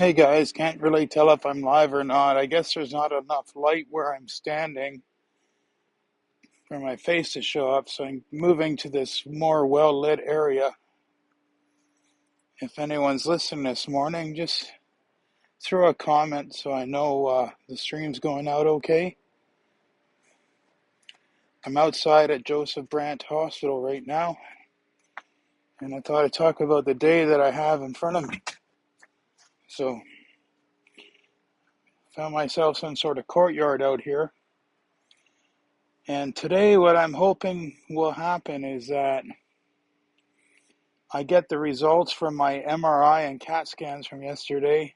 Hey guys, can't really tell if I'm live or not. I guess there's not enough light where I'm standing for my face to show up, so I'm moving to this more well-lit area. If anyone's listening this morning, just throw a comment so I know the stream's going out okay. I'm outside at Joseph Brant Hospital right now, and I thought I'd talk about the day that I have in front of me. So, found myself some sort of courtyard out here. And today what I'm hoping will happen is that I get the results from my MRI and CAT scans from yesterday.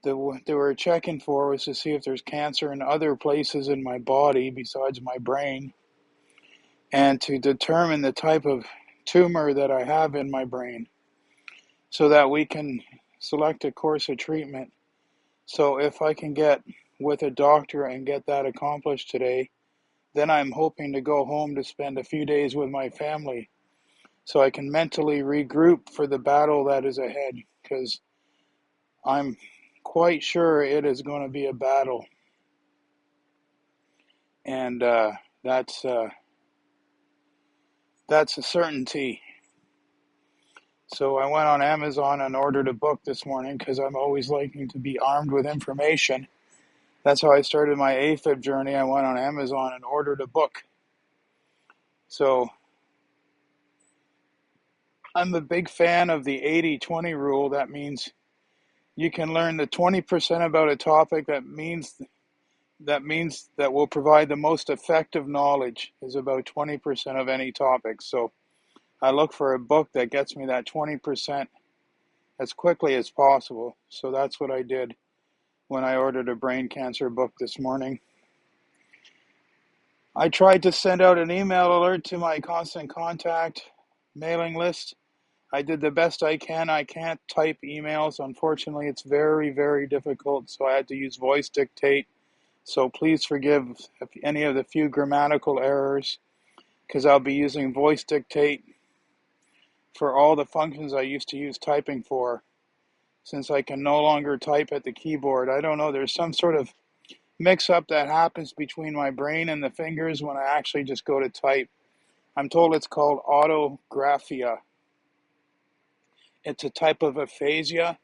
What they were checking for was to see if there's cancer in other places in my body besides my brain, and to determine the type of tumor that I have in my brain so that we can select a course of treatment. So if I can get with a doctor and get that accomplished today, then I'm hoping to go home to spend a few days with my family so I can mentally regroup for the battle that is ahead, because I'm quite sure it is going to be a battle, and that's a certainty. So I went on Amazon and ordered a book this morning because I'm always liking to be armed with information. That's how I started my AFIB journey. I went on Amazon and ordered a book. So I'm a big fan of the 80-20 rule. That means you can learn the 20% about a topic that will provide the most effective knowledge is about 20% of any topic. So I look for a book that gets me that 20% as quickly as possible. So that's what I did when I ordered a brain cancer book this morning. I tried to send out an email alert to my constant contact mailing list. I did the best I can. I can't type emails. Unfortunately, it's very, very difficult. So I had to use voice dictate. So please forgive any of the few grammatical errors, because I'll be using voice dictate for all the functions I used to use typing for, since I can no longer type at the keyboard. I don't know, there's some sort of mix-up that happens between my brain and the fingers when I actually just go to type. I'm told it's called autographia. It's a type of aphasia.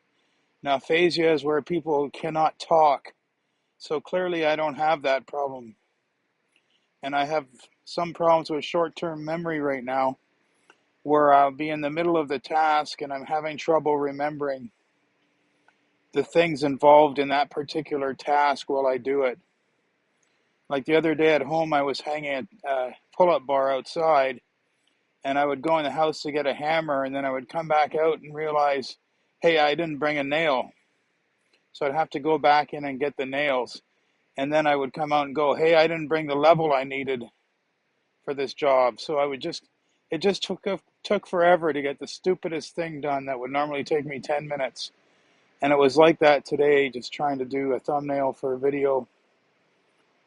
Now, aphasia is where people cannot talk. So clearly I don't have that problem. And I have some problems with short-term memory right now, where I'll be in the middle of the task and I'm having trouble remembering the things involved in that particular task while I do it. Like the other day at home, I was hanging a pull-up bar outside, and I would go in the house to get a hammer, and then I would come back out and realize, hey, I didn't bring a nail. So I'd have to go back in and get the nails. And then I would come out and go, hey, I didn't bring the level I needed for this job. So it just took forever to get the stupidest thing done that would normally take me 10 minutes. And it was like that today, just trying to do a thumbnail for a video.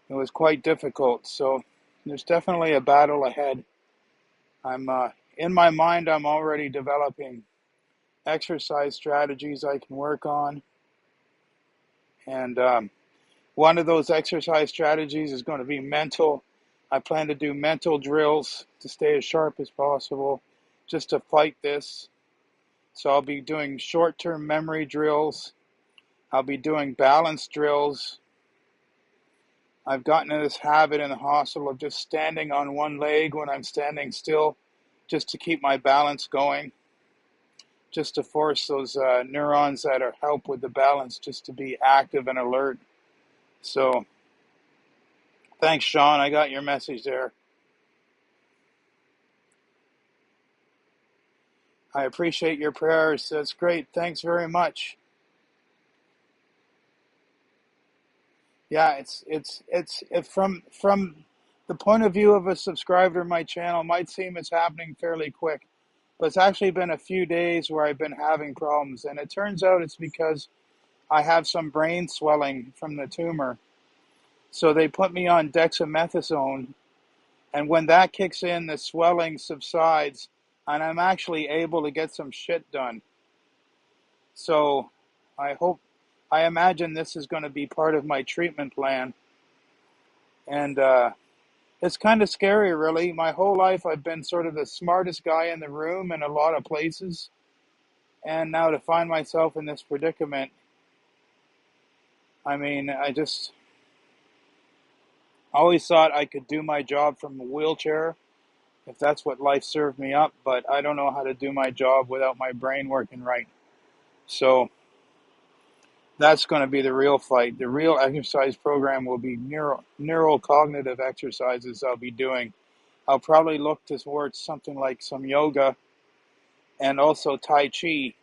It was quite difficult. So there's definitely a battle ahead. In my mind, I'm already developing exercise strategies I can work on. And one of those exercise strategies is going to be mental. I plan to do mental drills to stay as sharp as possible, just to fight this. So I'll be doing short-term memory drills. I'll be doing balance drills. I've gotten in this habit in the hospital of just standing on one leg when I'm standing still, just to keep my balance going, just to force those neurons that help with the balance just to be active and alert. So thanks, Sean. I got your message there. I appreciate your prayers. That's great. Thanks very much. Yeah, it's from the point of view of a subscriber to my channel, it might seem it's happening fairly quick, but it's actually been a few days where I've been having problems, and it turns out it's because I have some brain swelling from the tumor. So they put me on dexamethasone, and when that kicks in, the swelling subsides, and I'm actually able to get some shit done. So I imagine this is going to be part of my treatment plan. And it's kind of scary, really. My whole life I've been sort of the smartest guy in the room in a lot of places. And now to find myself in this predicament, I mean, I just always thought I could do my job from a wheelchair if that's what life served me up, but I don't know how to do my job without my brain working right. So that's going to be the real fight. The real exercise program will be neurocognitive exercises I'll be doing. I'll probably look towards something like some yoga and also Tai Chi.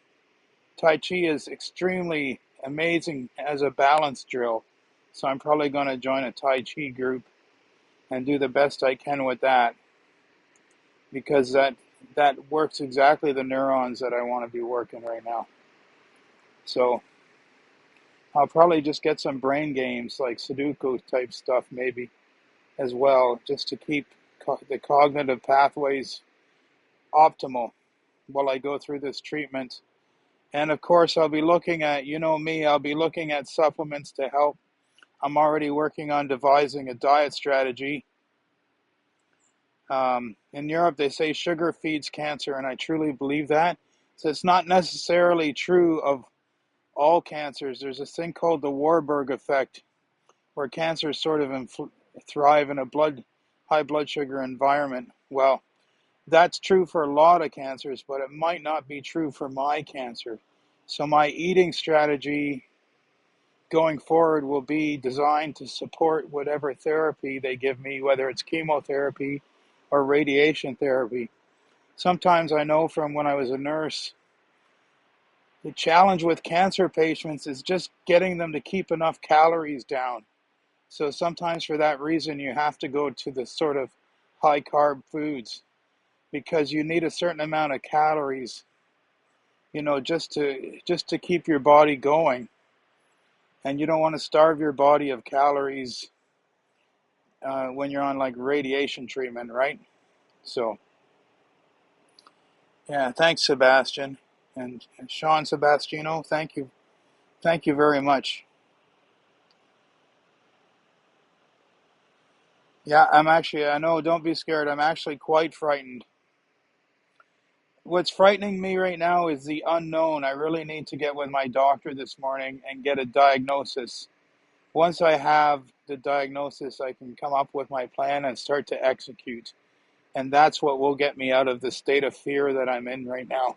Tai Chi is extremely amazing as a balance drill. So I'm probably going to join a Tai Chi group and do the best I can with that, because that works exactly the neurons that I want to be working right now. So I'll probably just get some brain games like Sudoku type stuff maybe as well, just to keep the cognitive pathways optimal while I go through this treatment. And of course, I'll be looking at, you know me, I'll be looking at supplements to help. I'm already working on devising a diet strategy. In Europe, they say sugar feeds cancer, and I truly believe that. So it's not necessarily true of all cancers. There's this thing called the Warburg effect, where cancers sort of thrive in a high blood sugar environment. Well, that's true for a lot of cancers, but it might not be true for my cancer. So my eating strategy going forward will be designed to support whatever therapy they give me, whether it's chemotherapy or radiation therapy. Sometimes I know from when I was a nurse, the challenge with cancer patients is just getting them to keep enough calories down. So sometimes for that reason, you have to go to the sort of high carb foods, because you need a certain amount of calories, just to keep your body going. And you don't want to starve your body of calories when you're on like radiation treatment, right? So, yeah, thanks, Sebastian. And Sean Sebastiano, thank you. Thank you very much. Yeah, I know, don't be scared. I'm actually quite frightened. What's frightening me right now is the unknown. I really need to get with my doctor this morning and get a diagnosis. Once I have the diagnosis, I can come up with my plan and start to execute. And that's what will get me out of the state of fear that I'm in right now.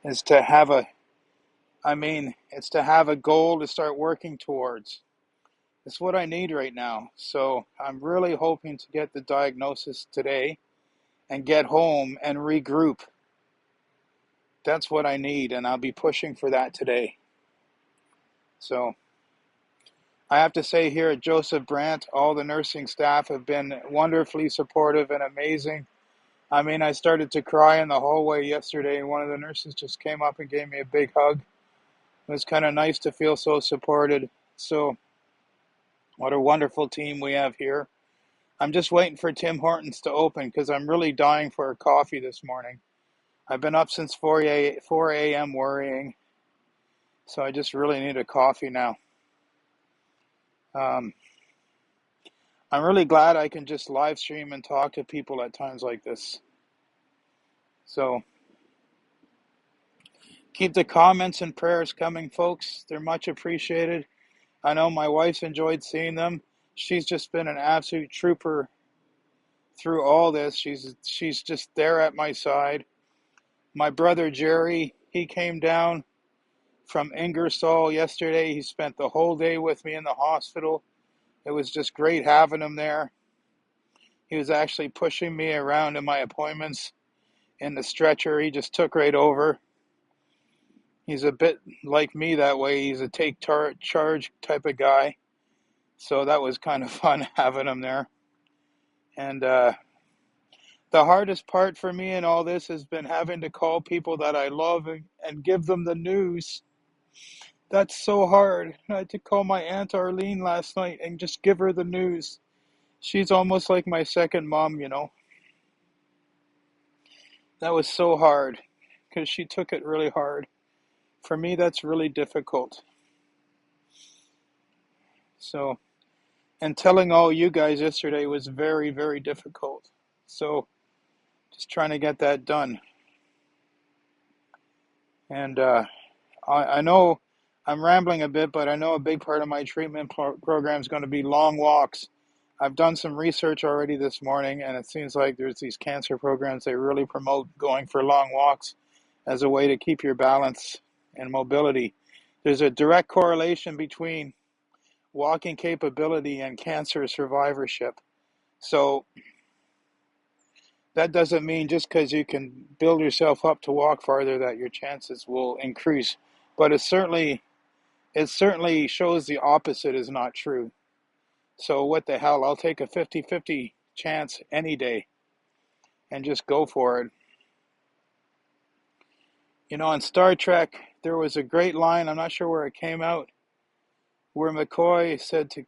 Is to have it's to have a goal to start working towards. It's what I need right now. So I'm really hoping to get the diagnosis today and get home and regroup. That's what I need, and I'll be pushing for that today. So I have to say, here at Joseph Brant, all the nursing staff have been wonderfully supportive and amazing. I mean, I started to cry in the hallway yesterday, and one of the nurses just came up and gave me a big hug. It was kind of nice to feel so supported. So what a wonderful team we have here. I'm just waiting for Tim Hortons to open because I'm really dying for a coffee this morning. I've been up since 4 a.m. worrying, so I just really need a coffee now. Um, I'm really glad I can just live stream and talk to people at times like this. So keep the comments and prayers coming, folks. They're much appreciated. I know my wife's enjoyed seeing them. She's just been an absolute trooper through all this. She's just there at my side. My brother Jerry, he came down from Ingersoll yesterday. He spent the whole day with me in the hospital. It was just great having him there. He was actually pushing me around in my appointments in the stretcher. He just took right over. He's a bit like me that way. He's a take charge type of guy. So that was kind of fun having him there. And the hardest part for me in all this has been having to call people that I love and give them the news. That's so hard. I had to call my Aunt Arlene last night and just give her the news. She's almost like my second mom, That was so hard because she took it really hard for me, that's really difficult. So, and telling all you guys yesterday was very, very difficult. So, just trying to get that done. And I know I'm rambling a bit, but I know a big part of my treatment program is going to be long walks. I've done some research already this morning, and it seems like there's these cancer programs that really promote going for long walks as a way to keep your balance and mobility. There's a direct correlation between walking capability and cancer survivorship. So that doesn't mean just because you can build yourself up to walk farther that your chances will increase. But it certainly shows the opposite is not true. So what the hell? I'll take a 50-50 chance any day and just go for it. You know, in Star Trek, there was a great line, I'm not sure where it came out, where McCoy said to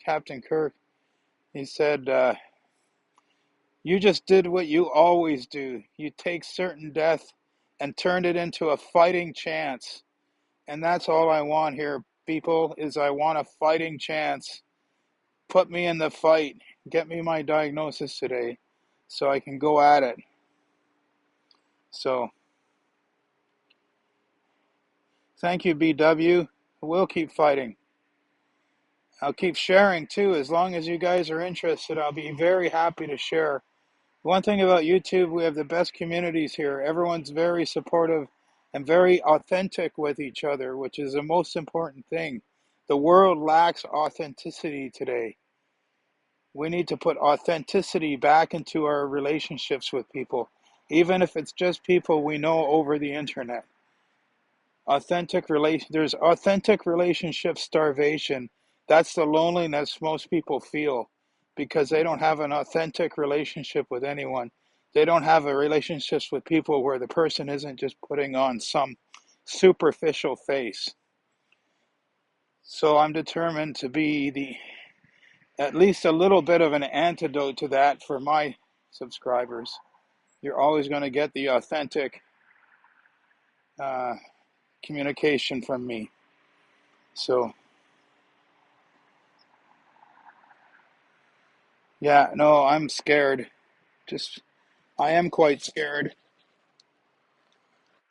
Captain Kirk, he said, you just did what you always do. You take certain death and turned it into a fighting chance. And that's all I want here, people, is I want a fighting chance. Put me in the fight. Get me my diagnosis today so I can go at it. So, thank you, BW. We'll keep fighting. I'll keep sharing too. As long as you guys are interested, I'll be very happy to share. One thing about YouTube, we have the best communities here. Everyone's very supportive and very authentic with each other, which is the most important thing. The world lacks authenticity today. We need to put authenticity back into our relationships with people, even if it's just people we know over the internet. There's authentic relationship starvation. That's the loneliness most people feel because they don't have an authentic relationship with anyone. They don't have a relationship with people where the person isn't just putting on some superficial face. So I'm determined to be at least a little bit of an antidote to that for my subscribers. You're always going to get the authentic uh, communication from me. So yeah, no, I'm scared. I am quite scared.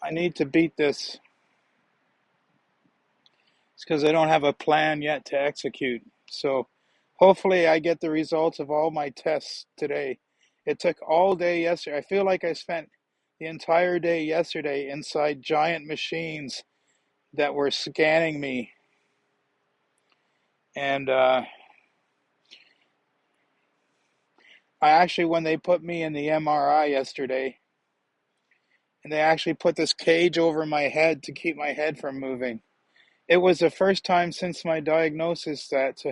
I need to beat this. It's because I don't have a plan yet to execute. So hopefully I get the results of all my tests today. It took all day yesterday. I feel like I spent the entire day yesterday inside giant machines that were scanning me. And I actually, when they put me in the MRI yesterday, and they actually put this cage over my head to keep my head from moving. It was the first time since my diagnosis that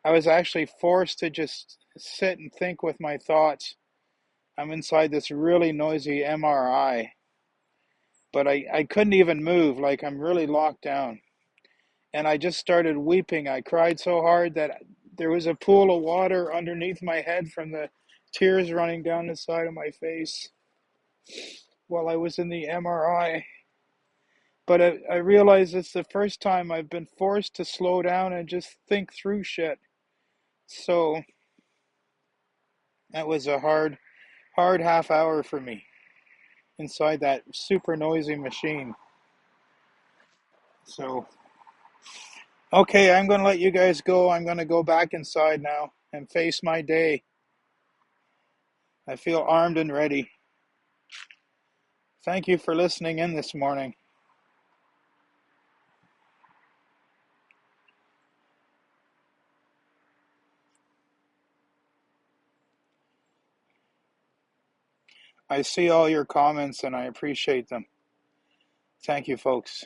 I was actually forced to just sit and think with my thoughts. I'm inside this really noisy MRI, but I couldn't even move, like I'm really locked down. And I just started weeping. I cried so hard that there was a pool of water underneath my head from the tears running down the side of my face while I was in the MRI. But I realize it's the first time I've been forced to slow down and just think through shit. So that was a hard half hour for me inside that super noisy machine. So, okay, I'm going to let you guys go. I'm going to go back inside now and face my day. I feel armed and ready. Thank you for listening in this morning. I see all your comments and I appreciate them. Thank you, folks.